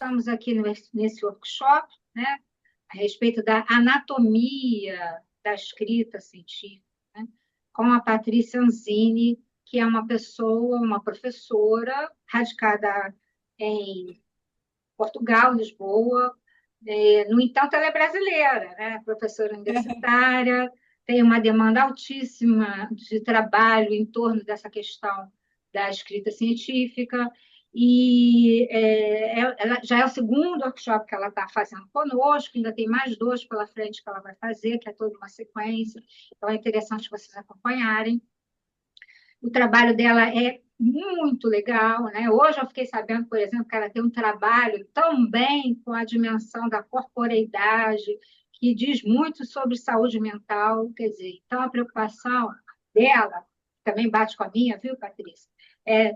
estamos aqui nesse workshop, né, a respeito da anatomia da escrita científica, né, com a Patrícia Anzini, que é uma pessoa, uma professora radicada em Portugal, Lisboa. No entanto, ela é brasileira, né? Professora universitária, tem uma demanda altíssima de trabalho em torno dessa questão da escrita científica, e ela já é o segundo workshop que ela está fazendo conosco, ainda tem mais dois pela frente que ela vai fazer, que é toda uma sequência, então é interessante vocês acompanharem. O trabalho dela é muito legal, né? Hoje eu fiquei sabendo, por exemplo, que ela tem um trabalho também com a dimensão da corporeidade, que diz muito sobre saúde mental, quer dizer, então a preocupação dela também bate com a minha, viu, Patrícia? É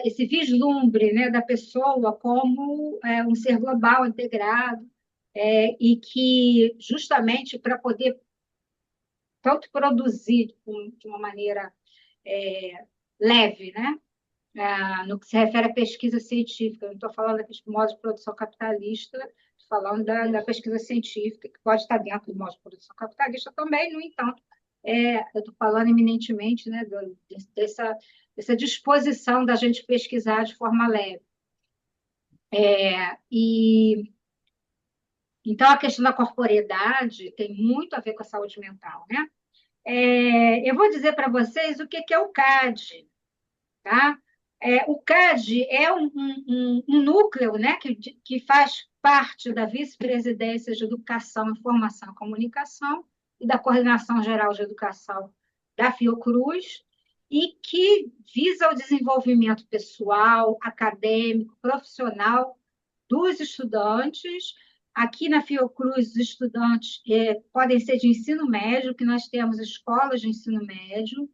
esse vislumbre, né, da pessoa como um ser global, integrado, e que justamente para poder tanto produzir de uma maneira leve, né? No que se refere à pesquisa científica. Eu não estou falando aqui de modo de produção capitalista, estou falando da pesquisa científica, que pode estar dentro do modo de produção capitalista também, no entanto, eu estou falando eminentemente, né, dessa disposição da gente pesquisar de forma leve. E então a questão da corporeidade tem muito a ver com a saúde mental, né? Eu vou dizer para vocês o que é o CAD, tá? O CAD é um núcleo, né, que faz parte da Vice-Presidência de Educação, Informação e Comunicação e da Coordenação Geral de Educação da Fiocruz, e que visa o desenvolvimento pessoal, acadêmico, profissional dos estudantes. Aqui na Fiocruz, os estudantes podem ser de ensino médio, que nós temos escolas de ensino médio,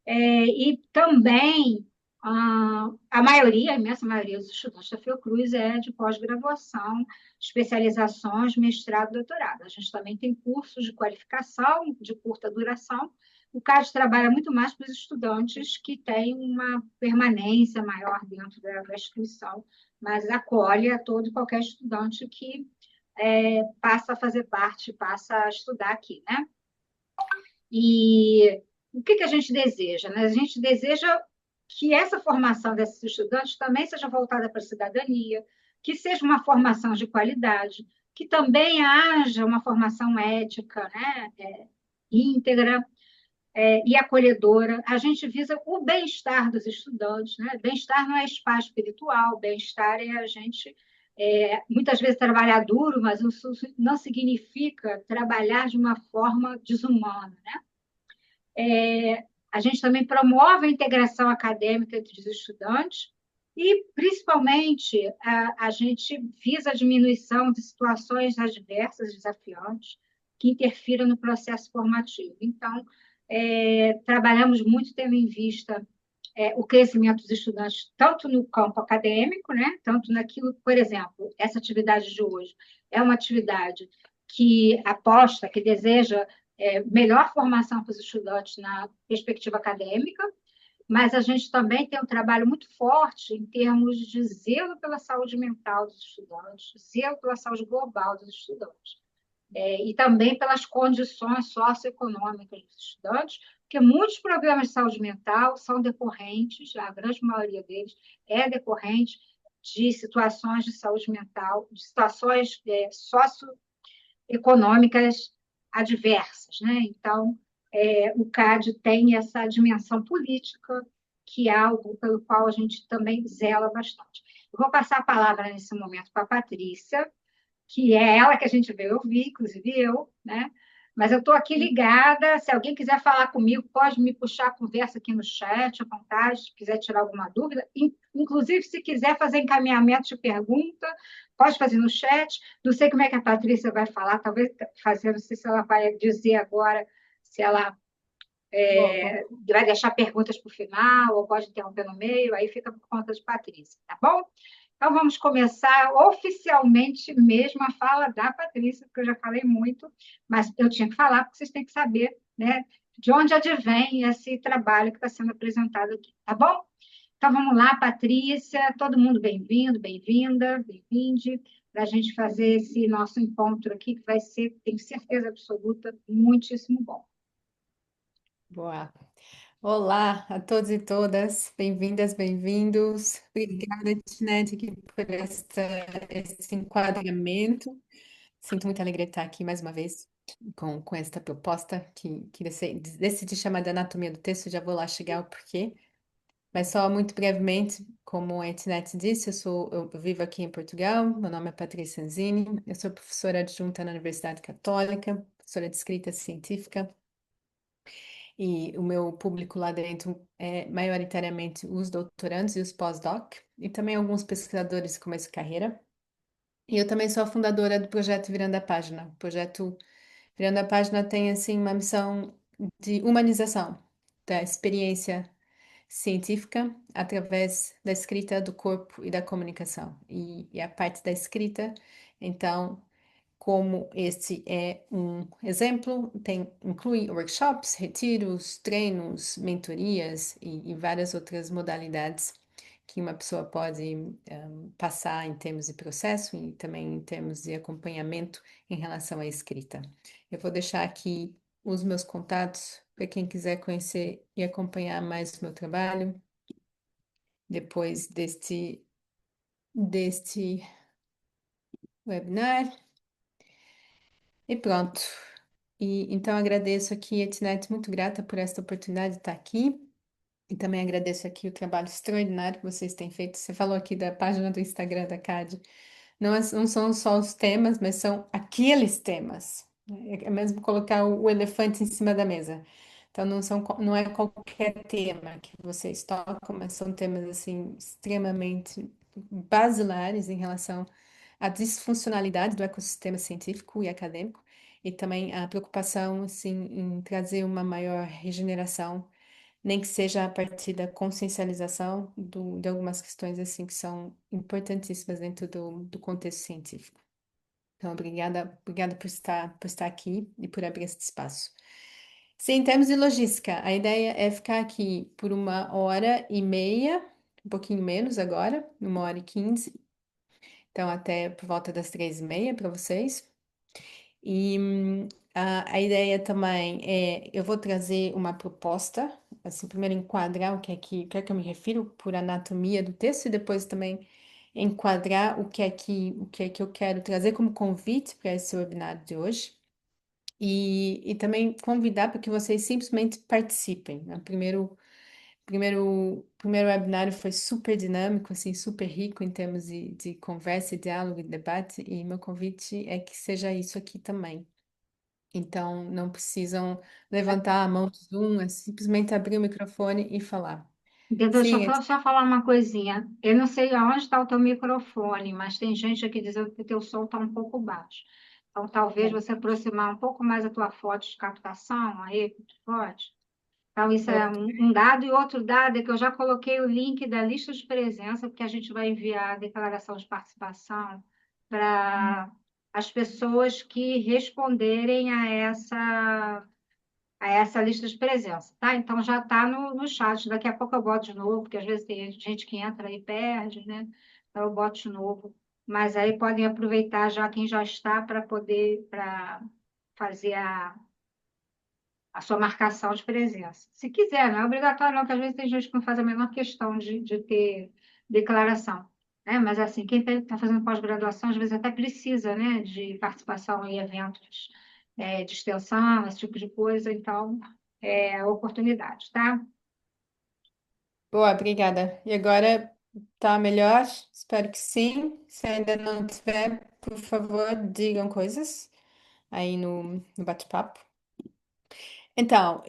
e também a maioria, a imensa maioria dos estudantes da Fiocruz é de pós-graduação, especializações, mestrado, doutorado. A gente também tem cursos de qualificação de curta duração. O CAD trabalha muito mais para os estudantes que têm uma permanência maior dentro da instituição, mas acolhe a todo e qualquer estudante que passa a fazer parte, passa a estudar aqui, né? E o que a gente deseja, né? A gente deseja que essa formação desses estudantes também seja voltada para a cidadania, que seja uma formação de qualidade, que também haja uma formação ética, né? Íntegra, e acolhedora. A gente visa o bem-estar dos estudantes, né? Bem-estar não é espaço espiritual, bem-estar é a gente muitas vezes trabalhar duro, mas isso não significa trabalhar de uma forma desumana, né? A gente também promove a integração acadêmica entre os estudantes e, principalmente, a gente visa a diminuição de situações adversas, desafiantes, que interfiram no processo formativo. Então, trabalhamos muito tendo em vista o crescimento dos estudantes, tanto no campo acadêmico, né, tanto naquilo, por exemplo, essa atividade de hoje é uma atividade que aposta, que deseja melhor formação para os estudantes na perspectiva acadêmica, mas a gente também tem um trabalho muito forte em termos de zelo pela saúde mental dos estudantes, zelo pela saúde global dos estudantes, e também pelas condições socioeconômicas dos estudantes, porque muitos problemas de saúde mental são decorrentes, a grande maioria deles é decorrente de situações de saúde mental, de situações socioeconômicas adversas, né? Então, o CAD tem essa dimensão política, que é algo pelo qual a gente também zela bastante. Eu vou passar a palavra nesse momento para a Patrícia, que é ela que a gente veio ouvir, inclusive eu, né? Mas eu estou aqui ligada, se alguém quiser falar comigo, pode me puxar a conversa aqui no chat, à vontade, se quiser tirar alguma dúvida. Inclusive, se quiser fazer encaminhamento de pergunta, pode fazer no chat. Não sei como é que a Patrícia vai falar, talvez fazer, não sei se ela vai dizer agora, se ela vai deixar perguntas para o final, ou pode interromper no meio, aí fica por conta de Patrícia, tá bom? Então, vamos começar oficialmente mesmo a fala da Patrícia, porque eu já falei muito, mas eu tinha que falar, porque vocês têm que saber, né, de onde advém esse trabalho que está sendo apresentado aqui, tá bom? Então vamos lá, Patrícia, todo mundo bem-vindo, bem-vinda, bem-vinde, para a gente fazer esse nosso encontro aqui, que vai ser, tenho certeza absoluta, muitíssimo bom. Boa. Olá a todos e todas, bem-vindas, bem-vindos. Obrigada, Tinete, aqui por esse enquadramento. Sinto muita alegria de estar aqui mais uma vez com esta proposta que decidi chamar de Anatomia do Texto, já vou lá chegar o porquê. Mas só muito brevemente, como a Tinete disse, eu vivo aqui em Portugal, meu nome é Patrícia Anzini, eu sou professora adjunta na Universidade Católica, professora de escrita científica. E o meu público lá dentro é maioritariamente os doutorandos e os pós-doc, e também alguns pesquisadores de começo de carreira. E eu também sou a fundadora do projeto Virando a Página. O projeto Virando a Página tem, assim, uma missão de humanização da experiência científica através da escrita, do corpo e da comunicação. E a parte da escrita, então, como este é um exemplo, inclui workshops, retiros, treinos, mentorias e várias outras modalidades que uma pessoa pode passar em termos de processo e também em termos de acompanhamento em relação à escrita. Eu vou deixar aqui os meus contatos para quem quiser conhecer e acompanhar mais o meu trabalho depois deste webinar. E pronto. E então agradeço aqui, Etnet, muito grata por esta oportunidade de estar aqui. E também agradeço aqui o trabalho extraordinário que vocês têm feito. Você falou aqui da página do Instagram da CAD. Não são só os temas, mas são aqueles temas. É mesmo colocar o elefante em cima da mesa. Então não é qualquer tema que vocês tocam, mas são temas assim extremamente basilares em relação à disfuncionalidade do ecossistema científico e acadêmico e também a preocupação assim em trazer uma maior regeneração, nem que seja a partir da consciencialização de algumas questões assim que são importantíssimas dentro do contexto científico. Então, obrigada por estar aqui e por abrir esse espaço. Sim, em termos de logística, a ideia é ficar aqui por 1h30, um pouquinho menos agora, 1h15, então até por volta das 3h30 para vocês. E a ideia também é, eu vou trazer uma proposta, assim, primeiro enquadrar o que é que eu me refiro por anatomia do texto e depois também enquadrar o que é que eu quero trazer como convite para esse webinar de hoje. E também convidar para que vocês simplesmente participem, né? Primeiro webinário foi super dinâmico, assim, super rico em termos de conversa, diálogo e debate, e meu convite é que seja isso aqui também. Então, não precisam levantar a mão do Zoom, é simplesmente abrir o microfone e falar. Então, deixa eu Sim, só falar uma coisinha. Eu não sei aonde está o teu microfone, mas tem gente aqui dizendo que o teu som está um pouco baixo. Então, talvez é, você aproximar um pouco mais a tua foto de captação, aí, tu pode. Então, isso é vou- um dado. E outro dado é que eu já coloquei o link da lista de presença, porque a gente vai enviar a declaração de participação para as pessoas que responderem a essa lista de presença, tá? Então já está no chat. Daqui a pouco eu boto de novo, porque às vezes tem gente que entra e perde, né? Então eu boto de novo. Mas aí podem aproveitar já quem já está para fazer a sua marcação de presença. Se quiser, não é obrigatório, não, porque às vezes tem gente que não faz a menor questão de ter declaração. Né? Mas assim, quem está fazendo pós-graduação, às vezes até precisa, né, de participação em eventos de extensão, esse tipo de coisa, então é oportunidade, tá? Boa, obrigada. E agora tá melhor? Espero que sim. Se ainda não tiver, por favor, digam coisas aí no bate-papo. Então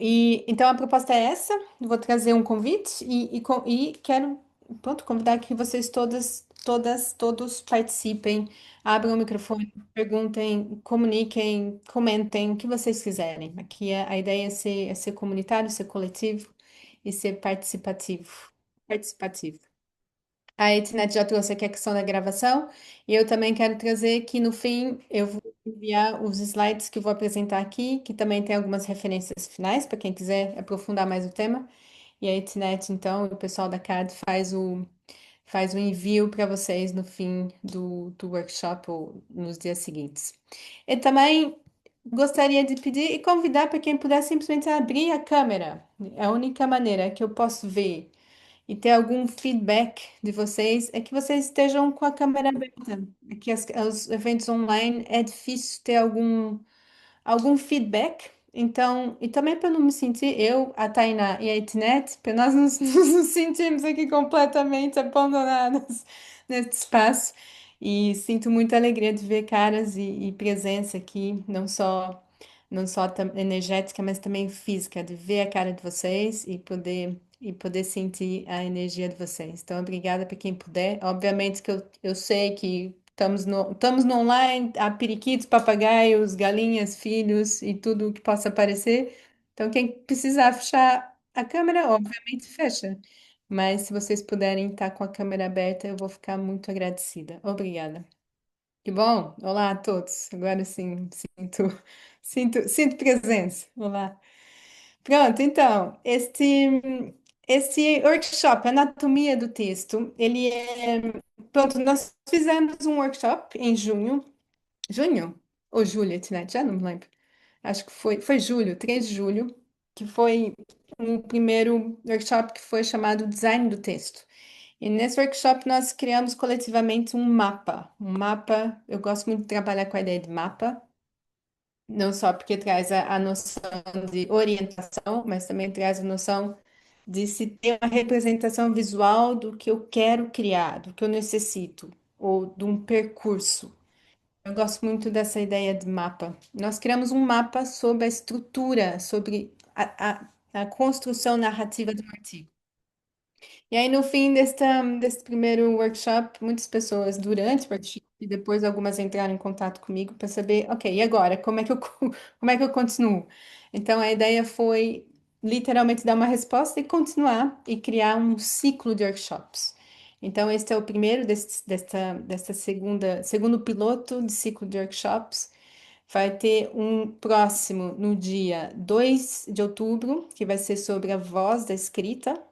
a proposta é essa. Vou trazer um convite e quero, pronto, convidar que vocês todos participem, abram o microfone, perguntem, comuniquem, comentem o que vocês quiserem. Aqui a ideia é ser comunitário, ser coletivo e ser participativo. Participativo. A Etnet já trouxe aqui a questão da gravação e eu também quero trazer que no fim eu vou enviar os slides que eu vou apresentar aqui, que também tem algumas referências finais para quem quiser aprofundar mais o tema. e a Etnet, então, o pessoal da CAD faz o envio para vocês no fim do workshop ou nos dias seguintes. Eu também gostaria de pedir e convidar para quem puder simplesmente abrir a câmera. É a única maneira que eu posso ver e ter algum feedback de vocês é que vocês estejam com a câmera aberta. É que os eventos online é difícil ter algum feedback. Então, e também para não me sentir, eu, a Tainá e a Itnet, para nós nos sentirmos aqui completamente abandonadas neste espaço. E sinto muita alegria de ver caras e presença aqui, não só energética, mas também física, de ver a cara de vocês e poder sentir a energia de vocês. Então, obrigada para quem puder. Obviamente que eu sei que estamos no online, há periquitos, papagaios, galinhas, filhos e tudo o que possa aparecer. Então, quem precisar fechar a câmera, obviamente fecha. Mas se vocês puderem estar com a câmera aberta, eu vou ficar muito agradecida. Obrigada. Que bom! Olá a todos. Agora sim, sinto presença. Olá. Pronto, então, este workshop, Anatomia do Texto, ele é. Pronto, nós fizemos um workshop em junho. Junho? Ou julho, né? Já não me lembro. Acho que foi julho, 3 de julho, que foi um primeiro workshop que foi chamado Design do Texto. E nesse workshop nós criamos coletivamente um mapa. Um mapa, eu gosto muito de trabalhar com a ideia de mapa, não só porque traz a noção de orientação, mas também traz a noção de se ter uma representação visual do que eu quero criar, do que eu necessito, ou de um percurso. Eu gosto muito dessa ideia de mapa. Nós criamos um mapa sobre a estrutura, sobre a construção narrativa do artigo. E aí, no fim desse primeiro workshop, muitas pessoas durante o workshop e depois algumas entraram em contato comigo para saber, ok, e agora? Como é que eu continuo? Então, a ideia foi literalmente dar uma resposta e continuar e criar um ciclo de workshops. Então, este é o primeiro desta segundo piloto de ciclo de workshops. Vai ter um próximo no dia 2 de outubro, que vai ser sobre a voz da escrita.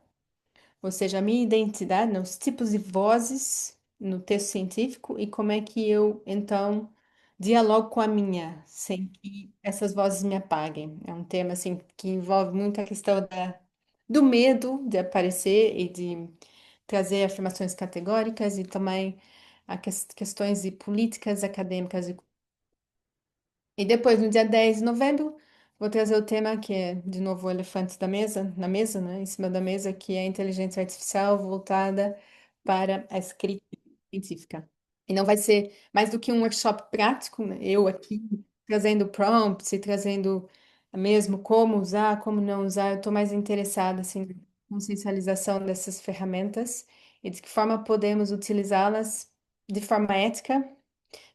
Ou seja, a minha identidade, né, os tipos de vozes no texto científico e como é que eu, então, dialogo com a minha, sem que essas vozes me apaguem. É um tema, assim, que envolve muito a questão do medo de aparecer e de trazer afirmações categóricas e também questões de políticas acadêmicas e depois, no dia 10 de novembro, vou trazer o tema que é, de novo, o elefante na mesa, né, em cima da mesa, que é a inteligência artificial voltada para a escrita científica. E não vai ser mais do que um workshop prático, né, eu aqui trazendo prompts e trazendo mesmo como usar, como não usar. Eu estou mais interessada, assim, na consciencialização dessas ferramentas e de que forma podemos utilizá-las de forma ética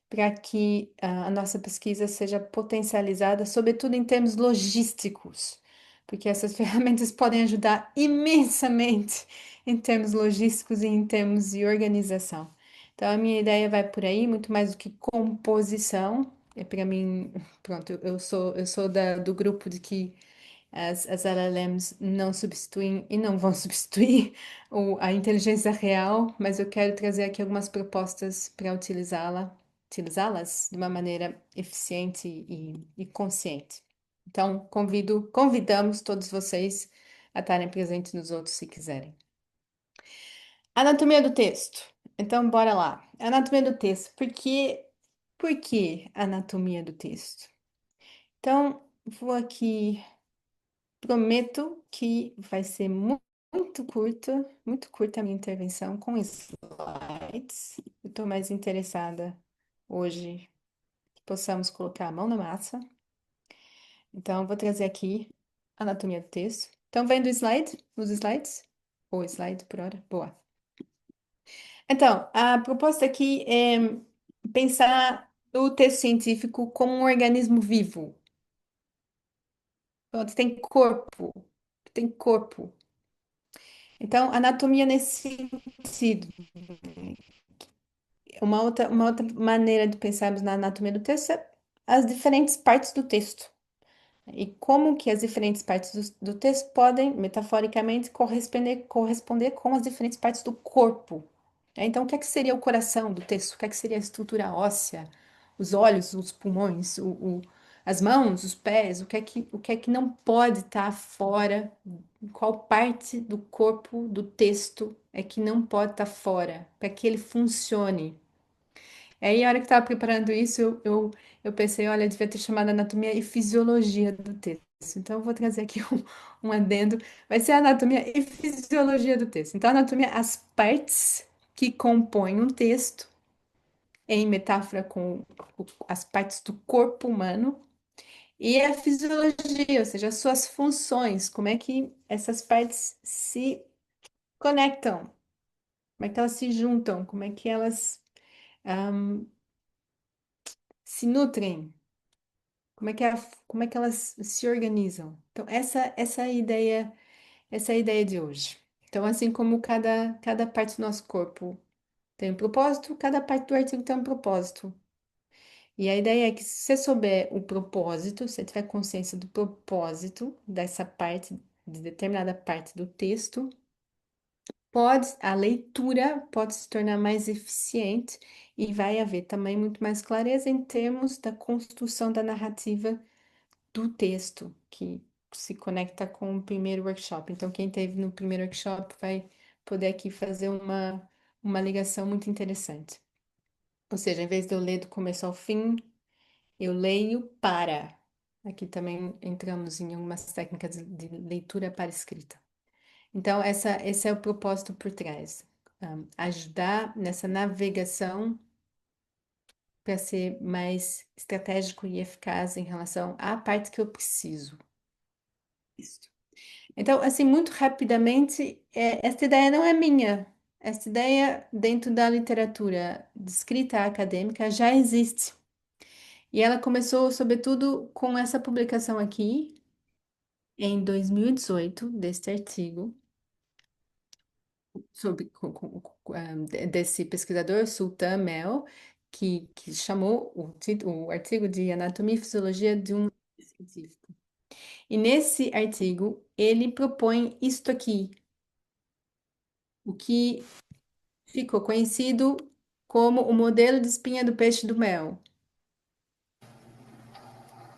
para que a nossa pesquisa seja potencializada, sobretudo em termos logísticos, porque essas ferramentas podem ajudar imensamente em termos logísticos e em termos de organização. Então, a minha ideia vai por aí, muito mais do que composição. É para mim, pronto, eu sou do grupo de que as LLMs não substituem e não vão substituir a inteligência real, mas eu quero trazer aqui algumas propostas para utilizá-las de uma maneira eficiente e consciente. Então, convidamos todos vocês a estarem presentes nos outros se quiserem. Anatomia do texto. Então, bora lá. Anatomia do texto. Por que anatomia do texto? Então, vou aqui. Prometo que vai ser muito curta a minha intervenção com slides. Eu estou mais interessada hoje que possamos colocar a mão na massa. Então, vou trazer aqui a anatomia do texto. Estão vendo o slide? Os slides? Ou slide por hora? Boa. Então, a proposta aqui é pensar o texto científico como um organismo vivo. Pronto, tem corpo. Então, anatomia nesse sentido. Uma outra maneira de pensarmos na anatomia do texto é as diferentes partes do texto. e como que as diferentes partes do texto podem, metaforicamente, corresponder com as diferentes partes do corpo. Então, o que é que seria o coração do texto? O que é que seria a estrutura óssea? Os olhos, os pulmões, as mãos, os pés? O que é que não pode estar fora? Qual parte do corpo do texto é que não pode estar fora para que ele funcione? Aí, a hora que estava preparando isso, eu pensei, olha, eu devia ter chamado anatomia e fisiologia do texto. Então, eu vou trazer aqui um adendo. Vai ser anatomia e fisiologia do texto. Então, anatomia, as partes que compõem um texto, em metáfora com as partes do corpo humano, e a fisiologia, ou seja, as suas funções, como é que essas partes se conectam, como é que elas se juntam, como é que elas se nutrem. Como é que elas se organizam? Então, essa é a ideia de hoje. Então, assim como cada parte do nosso corpo tem um propósito, cada parte do artigo tem um propósito. E a ideia é que se você souber o propósito, se você tiver consciência do propósito dessa parte, de determinada parte do texto, a leitura pode se tornar mais eficiente e vai haver também muito mais clareza em termos da construção da narrativa do texto, que se conecta com o primeiro workshop. Então, quem teve no primeiro workshop vai poder aqui fazer uma ligação muito interessante. Ou seja, em vez de eu ler do começo ao fim, eu leio para. Aqui também entramos em algumas técnicas de leitura para escrita. Então, esse é o propósito por trás. Ajudar nessa navegação para ser mais estratégico e eficaz em relação à parte que eu preciso. Isso. Então, assim, muito rapidamente, esta ideia não é minha. Esta ideia, dentro da literatura de escrita acadêmica, já existe. E ela começou, sobretudo, com essa publicação aqui, em 2018, deste artigo, desse pesquisador, Sultan Mel, que chamou o artigo de Anatomia e Fisiologia de um científico. E nesse artigo, ele propõe isto aqui, o que ficou conhecido como o modelo de espinha do peixe do mel.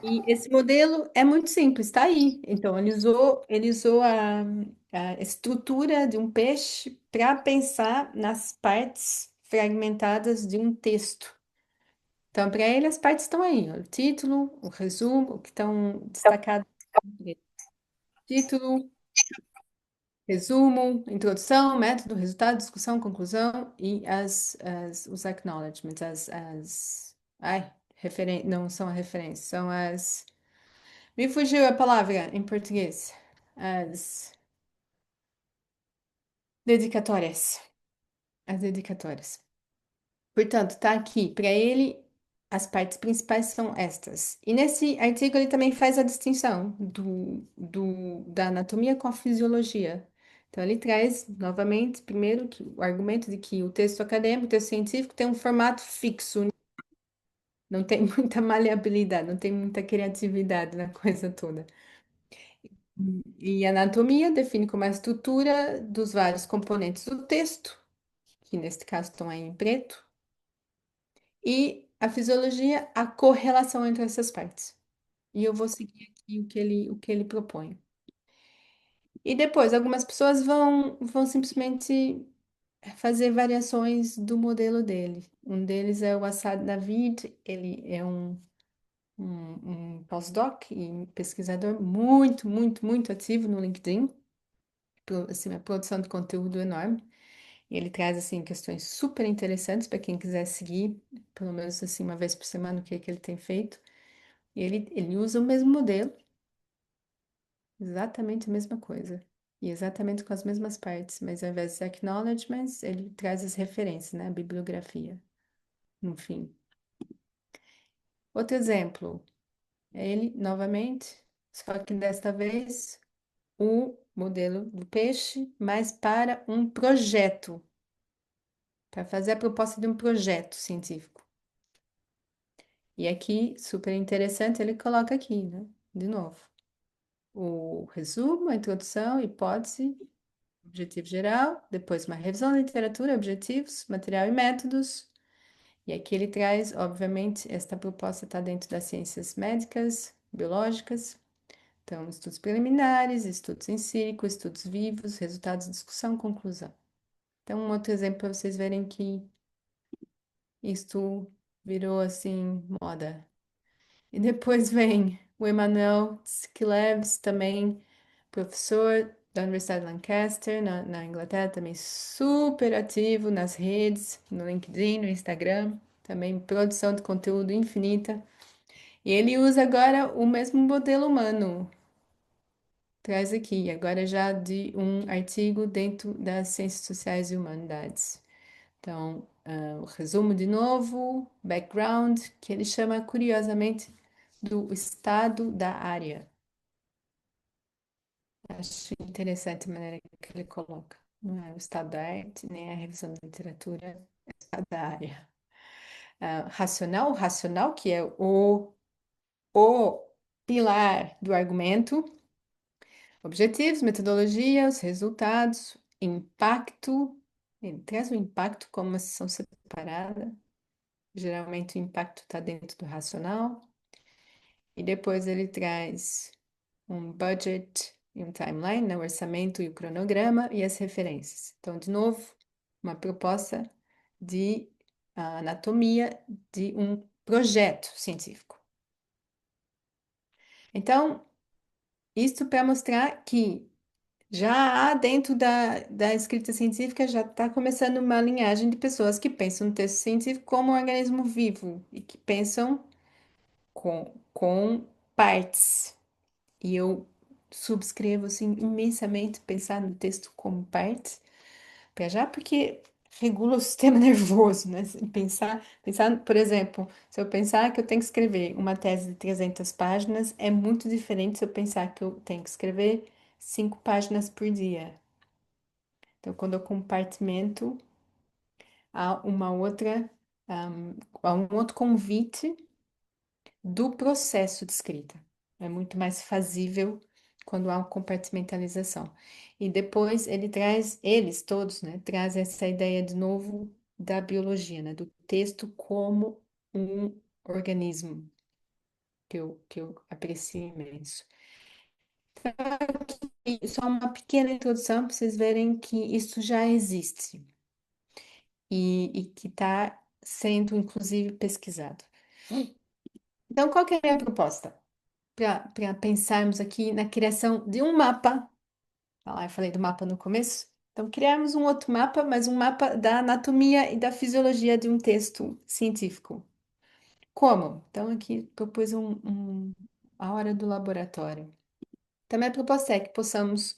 E esse modelo é muito simples, está aí. Então, ele usou a estrutura de um peixe para pensar nas partes fragmentadas de um texto. Então, para ele, as partes estão aí, ó, o título, o resumo, o que estão destacados. Título, resumo, introdução, método, resultado, discussão, conclusão e os acknowledgements, não são as referências, são as... Me fugiu a palavra em português. As dedicatórias. As dedicatórias. Portanto, tá aqui. Para ele, as partes principais são estas. E nesse artigo ele também faz a distinção da anatomia com a fisiologia. Então, ele traz, novamente, primeiro, o argumento de que o texto acadêmico, o texto científico, tem um formato fixo, não tem muita maleabilidade, não tem muita criatividade na coisa toda. E a anatomia define como a estrutura dos vários componentes do texto, que neste caso estão aí em preto, e a fisiologia, a correlação entre essas partes. E eu vou seguir aqui o que ele propõe. E depois, algumas pessoas vão simplesmente fazer variações do modelo dele. Um deles é o Assad David, ele é um pós-doc e pesquisador muito, muito, muito ativo no LinkedIn. Assim, a produção de conteúdo enorme. E ele traz, assim, questões super interessantes para quem quiser seguir, pelo menos, assim, uma vez por semana, o que é que ele tem feito. E ele usa o mesmo modelo, exatamente a mesma coisa. E exatamente com as mesmas partes, mas ao invés dos acknowledgements, ele traz as referências, né? A bibliografia, no fim. Outro exemplo, é ele, novamente, só que desta vez, o modelo do peixe, mas para um projeto, para fazer a proposta de um projeto científico. E aqui, super interessante, ele coloca aqui, né? de novo. O resumo, a introdução, hipótese, objetivo geral, depois uma revisão da literatura, objetivos, material e métodos. E aqui ele traz, obviamente, esta proposta está dentro das ciências médicas, biológicas. Então, estudos preliminares, estudos em sílico, estudos vivos, resultados de discussão, conclusão. Então, um outro exemplo para vocês verem que isto virou assim moda. E depois vem o Emanuel Skilevs, também professor da Universidade de Lancaster, na Inglaterra, também super ativo nas redes, no LinkedIn, no Instagram, também produção de conteúdo infinita. E ele usa agora o mesmo modelo humano. Traz aqui, agora já de um artigo dentro das Ciências Sociais e Humanidades. Então, o resumo de novo, background, que ele chama curiosamente do estado da área. Acho interessante a maneira que ele coloca. Não é o estado da arte, nem a revisão da literatura, é o estado da área. Racional, o racional, que é o pilar do argumento. Objetivos, metodologia, os resultados, impacto. Ele traz o impacto como uma seção separada. Geralmente o impacto está dentro do racional. E depois ele traz um budget e um timeline, né? O orçamento e o cronograma e as referências. Então, de novo, uma proposta de anatomia de um projeto científico. Então, isto para mostrar que já há dentro da escrita científica, já está começando uma linhagem de pessoas que pensam no texto científico como um organismo vivo e que pensam com partes. E eu subscrevo assim imensamente pensar no texto como partes, para já porque regula o sistema nervoso, né? Se pensar, por exemplo, se eu pensar que eu tenho que escrever uma tese de 300 páginas, é muito diferente se eu pensar que eu tenho que escrever 5 páginas por dia. Então, quando eu compartimento, há uma outra, há um outro convite do processo de escrita. É muito mais fazível quando há uma compartimentalização. E depois ele traz, eles todos, né, traz essa ideia de novo da biologia, né, do texto como um organismo, que eu aprecio imenso. E só uma pequena introdução para vocês verem que isso já existe e que está sendo, inclusive, pesquisado. Então, qual que é a minha proposta? Para pensarmos aqui na criação de um mapa. Ah lá, eu falei do mapa no começo. Então, criarmos um outro mapa, mas um mapa da anatomia e da fisiologia de um texto científico. Como? Então, aqui propus a hora do laboratório. Também a proposta é que possamos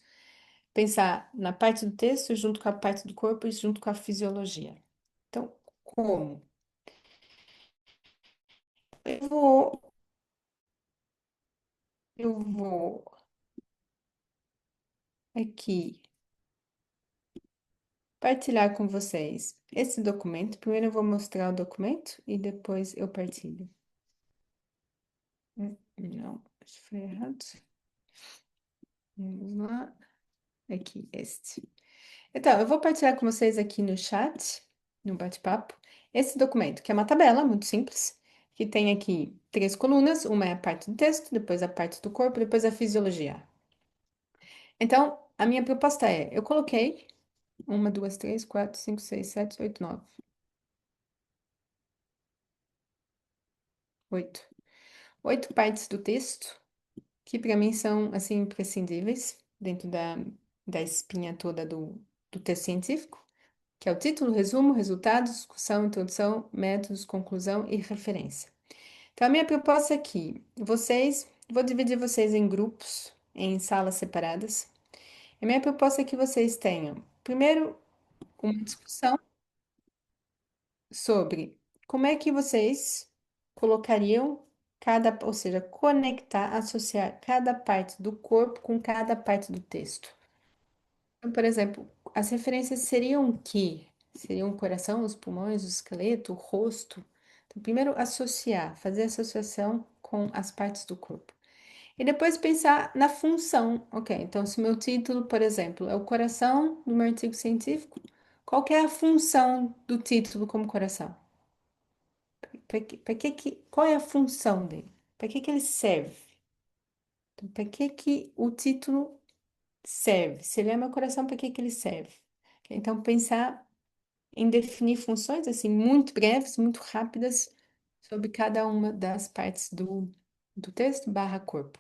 pensar na parte do texto junto com a parte do corpo e junto com a fisiologia. Então, como? Eu vou, eu vou aqui partilhar com vocês esse documento. Primeiro eu vou mostrar o documento e depois eu partilho. Não, acho que foi errado. Vamos lá. Aqui, este. Então, eu vou partilhar com vocês aqui no chat, no bate-papo, esse documento, que é uma tabela muito simples, que tem aqui 3 colunas. Uma é a parte do texto, depois a parte do corpo, depois a fisiologia. Então, a minha proposta é, eu coloquei 1, 2, 3, 4, 5, 6, 7, 8, 9, 8. 8 partes do texto, que para mim são, assim, imprescindíveis dentro da espinha toda do texto científico, que é o título, resumo, resultados, discussão, introdução, métodos, conclusão e referência. Então, a minha proposta é que vou dividir vocês em grupos, em salas separadas. A minha proposta é que vocês tenham, primeiro, uma discussão sobre como é que vocês colocariam cada, ou seja, conectar, associar cada parte do corpo com cada parte do texto. Então, por exemplo, as referências seriam o quê? Seriam o coração, os pulmões, o esqueleto, o rosto. Então, primeiro associar, fazer associação com as partes do corpo. E depois pensar na função. Ok, então se o meu título, por exemplo, é o coração do meu artigo científico, qual que é a função do título como coração? Qual é a função dele? Para que ele serve? Então, para que o título serve? Se ele é meu coração, para que ele serve? Ok, então, pensar em definir funções assim muito breves, muito rápidas sobre cada uma das partes do texto barra corpo.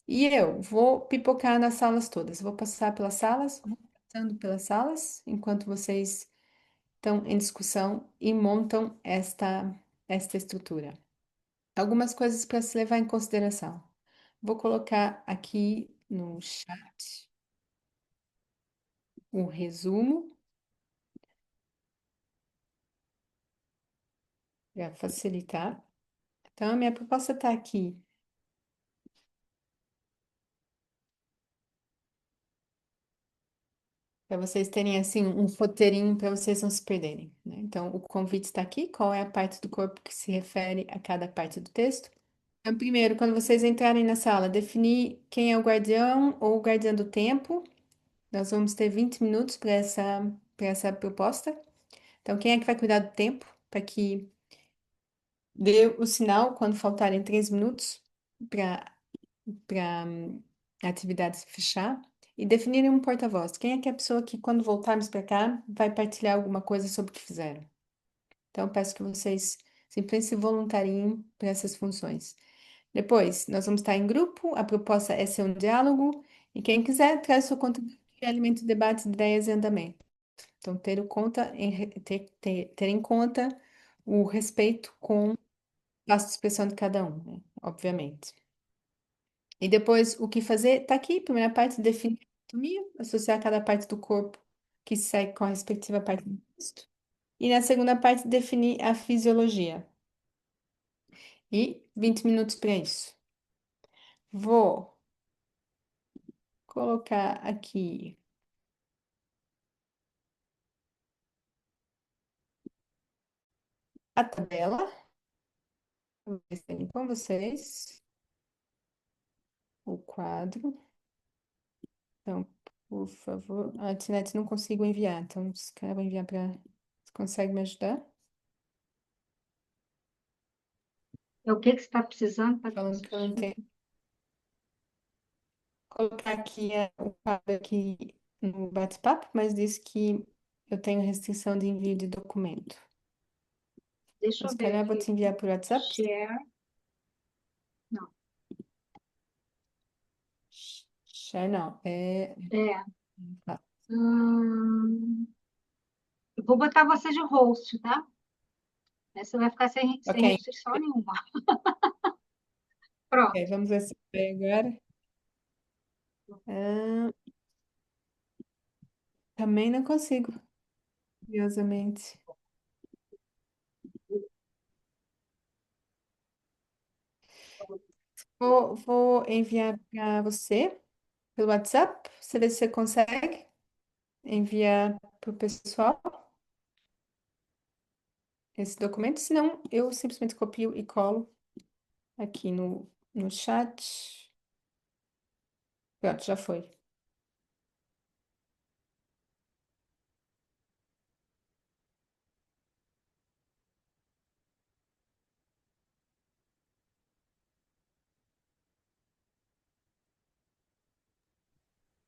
E eu vou pipocar nas salas todas. Vou passar pelas salas, vou passando pelas salas, enquanto vocês estão em discussão e montam esta estrutura. Algumas coisas para se levar em consideração. Vou colocar aqui no chat o resumo para facilitar. Então, a minha proposta está aqui para vocês terem assim um roteirinho para vocês não se perderem, né? Então, o convite está aqui. Qual é a parte do corpo que se refere a cada parte do texto? Então, primeiro, quando vocês entrarem na sala, definir quem é o guardião ou o guardião do tempo. Nós vamos ter 20 minutos para essa proposta. Então, quem é que vai cuidar do tempo para que dê o sinal quando faltarem 3 minutos para a atividade se fechar? E definir um porta-voz. Quem é que é a pessoa que, quando voltarmos para cá, vai partilhar alguma coisa sobre o que fizeram? Então, peço que vocês simplesmente se voluntariem para essas funções. Depois, nós vamos estar em grupo, a proposta é ser um diálogo, e quem quiser traz seu contributo e alimenta o debate de ideias em andamento. Então, ter em conta o respeito com o espaço de expressão de cada um, né? Obviamente. E depois, o que fazer? Está aqui, primeira parte, definir a anatomia, associar cada parte do corpo que segue com a respectiva parte do texto. E na segunda parte, definir a fisiologia. E 20 minutos para isso. Vou colocar aqui a tabela. Vou ver se tem com vocês o quadro. Então, por favor. A Tinete não consigo enviar, então se calhar vou enviar para. Você consegue me ajudar? É o que que você está precisando, Falando Patrícia? que eu não tenho. Colocar aqui o quadro aqui no bate-papo, mas disse que eu tenho restrição de envio de documento. Deixa Então, eu se ver calhar vou aqui. te enviar por WhatsApp. Share. Não. Share não. É. Ah, Eu vou botar você de host, tá? Aí você vai ficar sem ok, restrição nenhuma. Pronto. vamos ver se vai agora. Ah, também não consigo, curiosamente. Vou enviar para você pelo WhatsApp. Você vê se você consegue enviar para o pessoal esse documento. Se não, eu simplesmente copio e colo aqui no chat. Pronto, já foi.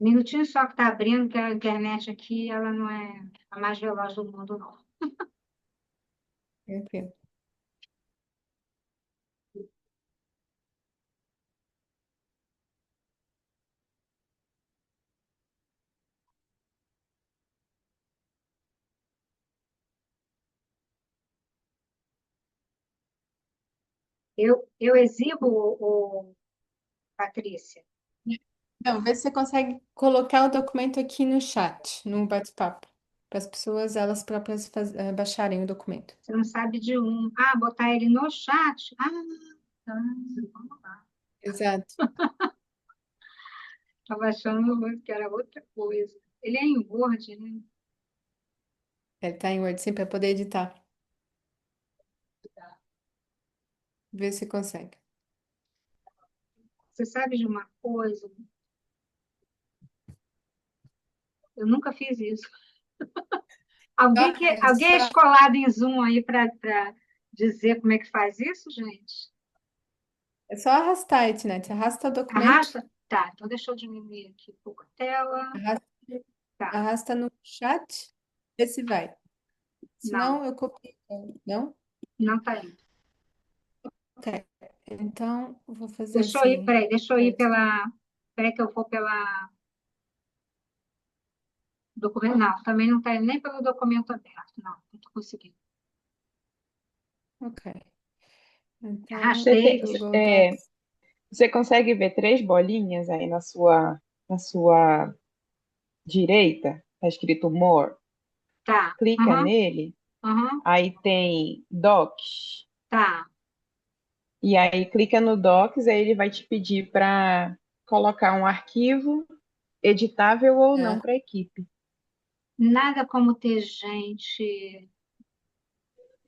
Minutinho só que tá abrindo, que a internet aqui, ela não é a mais veloz do mundo, não. Tranquilo. Eu exibo, Patrícia. Então, vê se você consegue colocar o documento aqui no chat, no bate-papo, para as pessoas elas próprias baixarem o documento. Você não sabe de um. Ah, botar ele no chat? Ah, tá. Vamos lá. Exato. Estava achando que era outra coisa. Ele é em Word, né? Ele está em Word sim para poder editar. Vê se consegue. Você sabe de uma coisa? Eu nunca fiz isso. Só, Alguém é só, escolado em Zoom aí para dizer como é que faz isso, gente? é só arrastar, Ednet. Arrasta o documento, Arrasta? Tá, então deixa eu diminuir aqui um pouco a tela. arrasta, Tá, arrasta no chat, vê se vai. não, Senão eu copio. Não? não tá indo. Ok. Então, eu vou fazer Deixa eu ir, assim. peraí, deixa eu ir Tete. pela. Peraí que eu vou pela documento. Não, também não tá indo nem pelo documento aberto. Não tô conseguindo. Ok. Então, Você tem, Arrastei. Google é, Docs. você consegue ver três bolinhas aí na sua direita? Tá escrito More. Tá. Clica Aham, nele, aham, aí tem Docs. tá. E aí clica no Docs, aí ele vai te pedir para colocar um arquivo editável ou não Ah, para a equipe. Nada como ter gente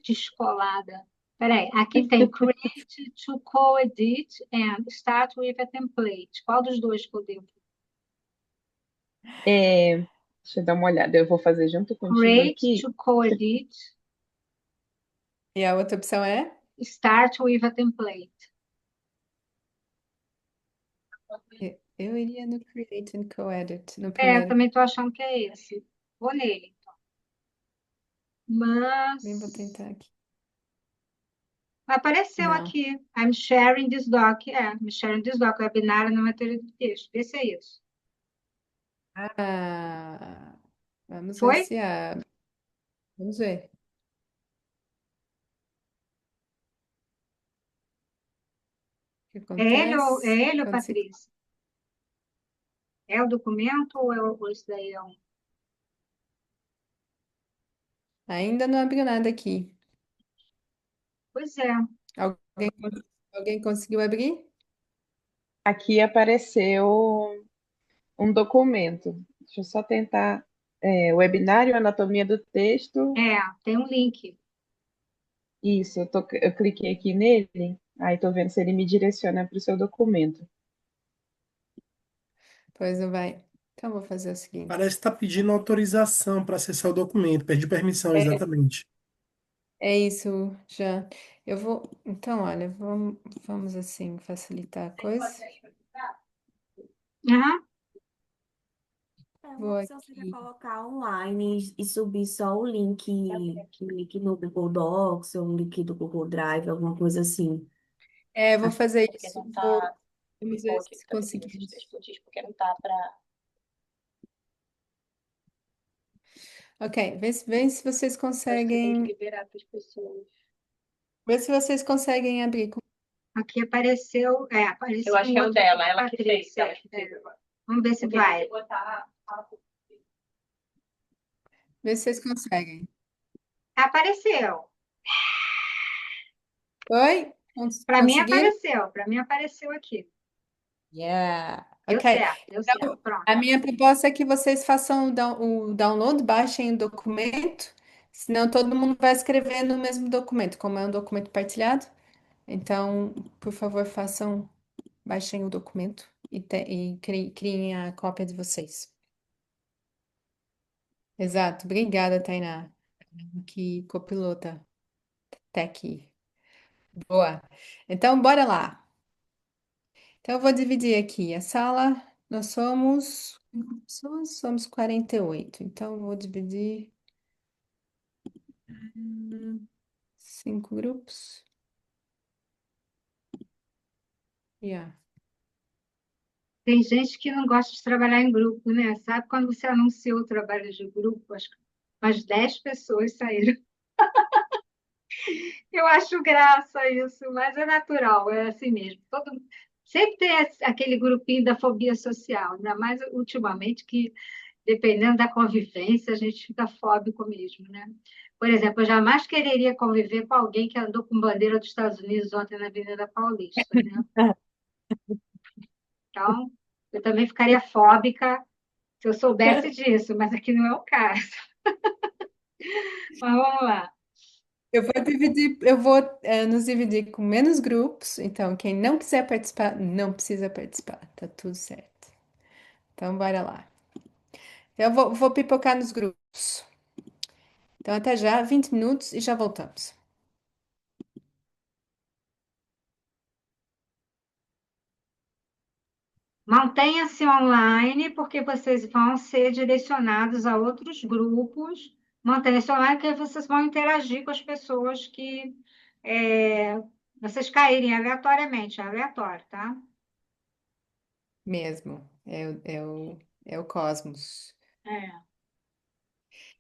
descolada. Peraí, aqui tem Create to Co-edit and Start with a Template. Qual dos dois que eu devo? Deixa eu dar uma olhada, eu vou fazer junto contigo Create aqui. to Co-edit, e a outra opção é? Start with a Template. Eu iria no Create and Co-Edit, no É, eu primeiro. também estou achando que é esse. Vou nele. Nem vou Mas tentar aqui. apareceu Não. aqui. I'm sharing this doc. É, I'm sharing this doc. Webinar na matéria de texto. Vê se é isso. Ah, vamos ver Foi? se abre. Vamos ver. O que É acontece ele ou quando se... Patrícia? É o documento ou isso daí é um? Ainda não abriu nada aqui. Pois é. Alguém, alguém conseguiu abrir? Aqui apareceu um documento. Deixa eu só tentar. Webinário Anatomia do Texto. É, tem um link. Isso, eu cliquei aqui nele, aí estou vendo se ele me direciona para o seu documento. Pois não vai. Então, vou fazer o seguinte. Parece que está pedindo autorização para acessar o documento, pedir permissão, É, exatamente. é isso, já. Eu vou. Então, olha, vamos assim facilitar a coisa. Aham. Uma Vou opção seria aqui. colocar online e subir só o link no Google Docs ou um link do Google Drive, alguma coisa assim. É, vou Acho fazer porque isso. não tá. Vamos ver Ficou aqui se para definir os conseguimos. textos, porque não tá para. Ok, vê se vocês Acho que você tem que conseguem. liberar para as pessoas. Vê se vocês conseguem abrir. Aqui apareceu. É, Eu apareceu acho um que é o outro aqui dela, da ela que fez, Patrícia. ela que fez É. agora. Vamos ver se Porque tem vai. que botar. Vê se vocês conseguem. Apareceu. Oi? Para mim Conseguiram? apareceu. Para mim apareceu aqui. Yeah. Deu Ok. certo, deu certo. Então, Pronto. a minha proposta é que vocês façam o download, baixem o documento, senão todo mundo vai escrever no mesmo documento, como é um documento partilhado. Então, por favor, baixem o documento e criem a cópia de vocês. Exato. Obrigada, Tainá. Que copilota tech. Boa. Então, bora lá. Então, eu vou dividir aqui a sala. Nós somos. Quantas pessoas? Somos 48. Então, eu vou dividir em 5 grupos. Yeah. Tem gente que não gosta de trabalhar em grupo, né? Sabe quando você anunciou o trabalho de grupo, acho que umas 10 pessoas saíram. Eu acho graça isso, mas é natural, é assim mesmo. Sempre tem aquele grupinho da fobia social, ainda mais ultimamente que, dependendo da convivência, a gente fica fóbico mesmo, né? Por exemplo, eu jamais quereria conviver com alguém que andou com bandeira dos Estados Unidos ontem na Avenida Paulista, né? Então, eu também ficaria fóbica se eu soubesse disso, mas aqui não é o caso. Mas vamos lá. nos dividir com menos grupos, então quem não quiser participar, não precisa participar, tá tudo certo. Então, bora lá. Vou pipocar nos grupos. Então, até já, 20 minutos e já voltamos. Mantenha-se online, porque vocês vão ser direcionados a outros grupos. Mantenha-se online, porque vocês vão interagir com as pessoas que é, vocês caírem aleatoriamente, é aleatório, tá? Mesmo. É o Cosmos. É,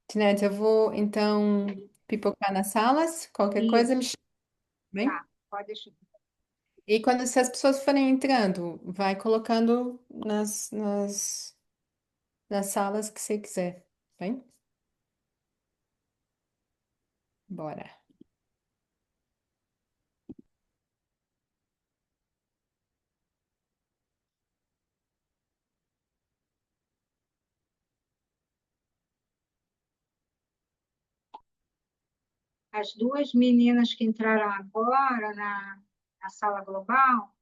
Tinete, eu vou então pipocar nas salas. Qualquer coisa me isso, chama, bem? tá, pode deixar. E quando se as pessoas forem entrando, vai colocando nas salas que você quiser, bem? Bora. As duas meninas que entraram agora na sala global,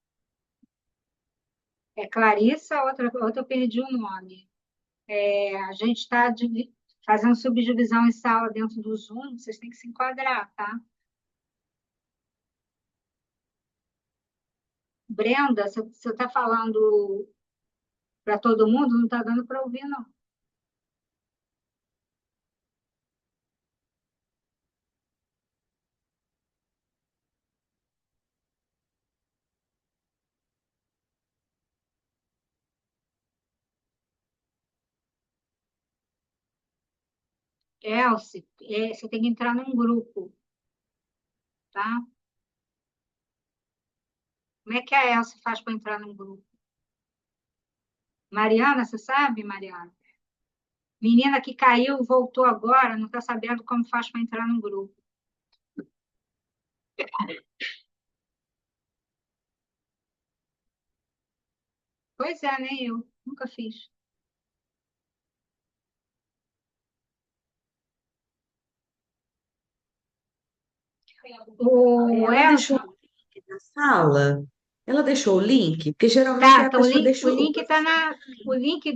é Clarissa, outra eu perdi o nome. A gente está fazendo subdivisão em sala dentro do Zoom, vocês têm que se enquadrar, tá? Brenda, você está falando para todo mundo? Não está dando para ouvir, não. Elce, você tem que entrar num grupo, tá? Como é que a Elce faz para entrar num grupo? Mariana, você sabe, Mariana? Menina que caiu, voltou agora, não está sabendo como faz para entrar num grupo. Pois é, nem eu. Nunca fiz. O Ela deixou Elcio, o link na sala? Ela deixou o link? Porque geralmente tá, a então o pessoa link, o deixa o link está professor. o link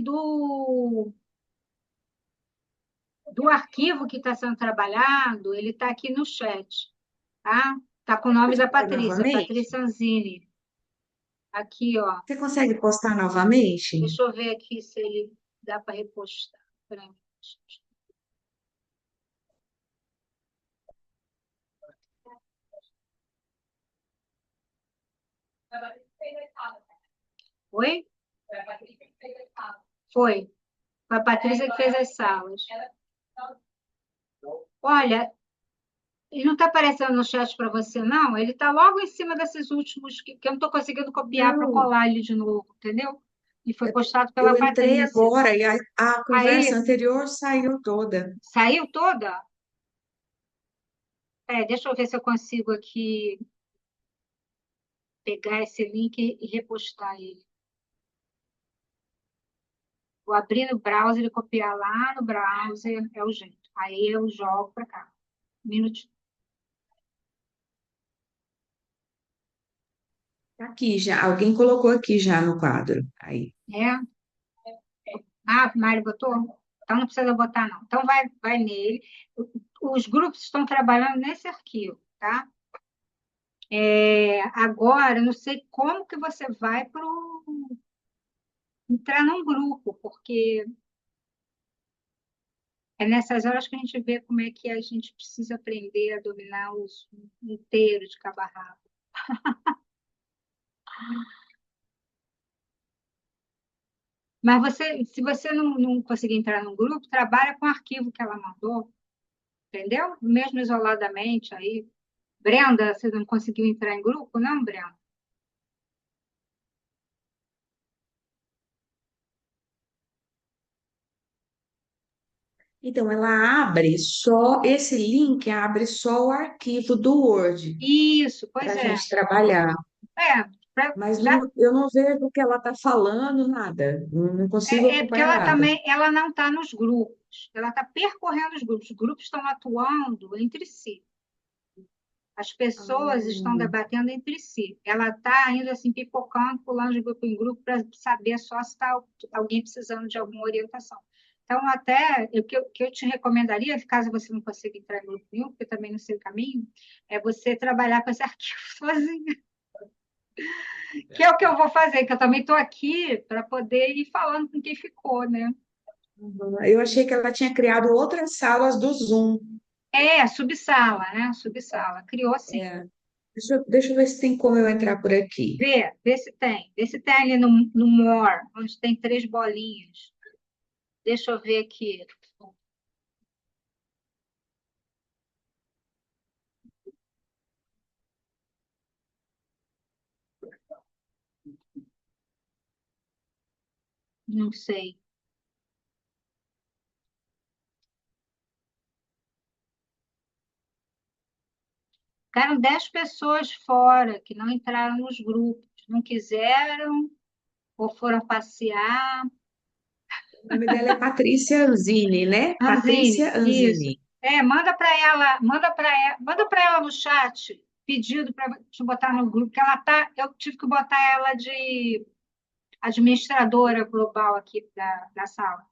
do arquivo que está sendo trabalhado, ele está aqui no chat, tá? Está com o nome Pode da pôr Patrícia, novamente? Patrícia Anzini. Aqui, ó. Você consegue postar novamente? Deixa eu ver aqui se ele dá para repostar. Peraí. Oi? Foi. Foi a Patrícia que fez as salas. Olha, ele não está aparecendo no chat para você, não? Ele está logo em cima desses últimos que eu não estou conseguindo copiar para Não, colar ele de novo, entendeu? E foi postado pela eu entrei Patrícia. agora e a conversa Aí, anterior saiu toda. saiu toda? Deixa eu ver se eu consigo aqui pegar esse link e repostar ele. Vou abrir no browser e copiar lá no browser, é o jeito. Aí eu jogo para cá. Um minutinho. Tá aqui já, alguém colocou aqui já no quadro. Aí. É? Ah, Mário botou? Então não precisa botar, não. Então vai nele. Os grupos estão trabalhando nesse arquivo, tá? Agora, eu não sei como que você vai entrar num grupo, porque é nessas horas que a gente vê como é que a gente precisa aprender a dominar os inteiro de cabo a rabo. Mas se você não conseguir entrar num grupo, trabalha com o arquivo que ela mandou, entendeu? Mesmo isoladamente aí. Brenda, você não conseguiu entrar em grupo, não, Brenda? Então, ela abre só, esse link abre só o arquivo do Word Isso, para pois a é. gente trabalhar. Mas Já, eu não vejo o que ela está falando, nada. Não consigo porque acompanhar ela nada. também, ela não está nos grupos, ela está percorrendo os grupos. Os grupos estão atuando entre si, As pessoas estão Ah, debatendo entre si. Ela está indo assim, pipocando, pulando de grupo em grupo para saber só se está alguém precisando de alguma orientação. Então, até o que eu te recomendaria, caso você não consiga entrar em grupo nenhum, porque eu também não sei o caminho, é você trabalhar com esse arquivo sozinha, que é o que eu vou fazer, que eu também estou aqui para poder ir falando com quem ficou, né? Eu achei que ela tinha criado outras salas do Zoom. É, subsala, né? Subsala. Criou sim. É. Deixa eu ver se tem como eu entrar por aqui. Vê se tem. Vê se tem ali no More, onde tem 3 bolinhas. Deixa eu ver aqui. Não sei. Ficaram 10 pessoas fora que não entraram nos grupos, não quiseram ou foram passear. O nome dela é Patrícia Anzini, né? Anzine, Patrícia isso. Anzini. Manda para ela no chat pedido para te botar no grupo, que ela tá, eu tive que botar ela de administradora global aqui da sala.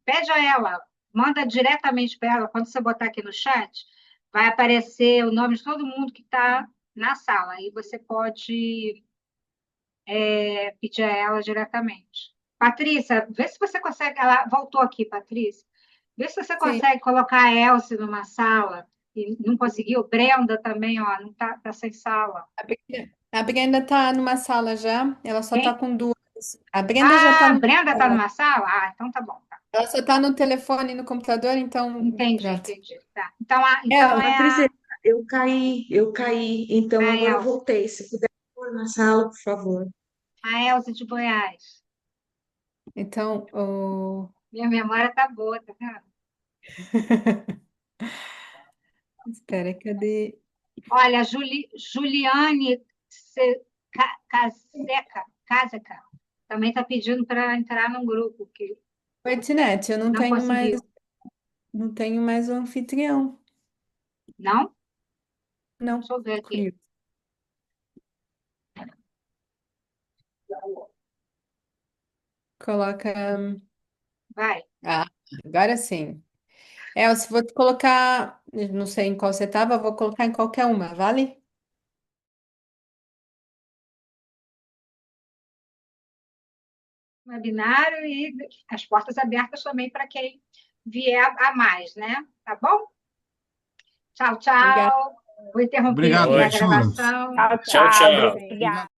Pede a ela, manda diretamente para ela, quando você botar aqui no chat, vai aparecer o nome de todo mundo que está na sala, aí você pode pedir a ela diretamente. Patrícia, vê se você consegue. Ela voltou aqui, Patrícia. Vê se você Sim. consegue colocar a Elce numa sala. E não conseguiu. Brenda também, ó, não tá sem sala. A Brenda está numa sala já, ela só está Quem? com duas. A Brenda já está Ah, no. Brenda tá numa sala? Ah, então tá bom. Tá. Ela só está no telefone e no computador, então Entendi, pronto. entendi. Tá. Então, então É, é Patrícia, eu caí, então a agora eu Elce. voltei. Se puder pôr na sala, por favor. A Elce de Goiás. então, Minha memória tá boa, tá vendo? espera, cadê? Olha, a Juliane Caseca também está pedindo para entrar num grupo, que Oi, Tinete, eu não conseguiu. não tenho mais um anfitrião. Não? Não, Deixa eu ver aqui. curioso. Coloca. Vai. Ah, agora sim. Se vou te colocar, não sei em qual você estava, vou colocar em qualquer uma, vale? Webinário e as portas abertas também para quem vier a mais, né? Tá bom? Tchau, Obrigada. tchau. Vou interromper Obrigado, aqui a professora. gravação. tchau, Tchau, tchau. tchau. Obrigada.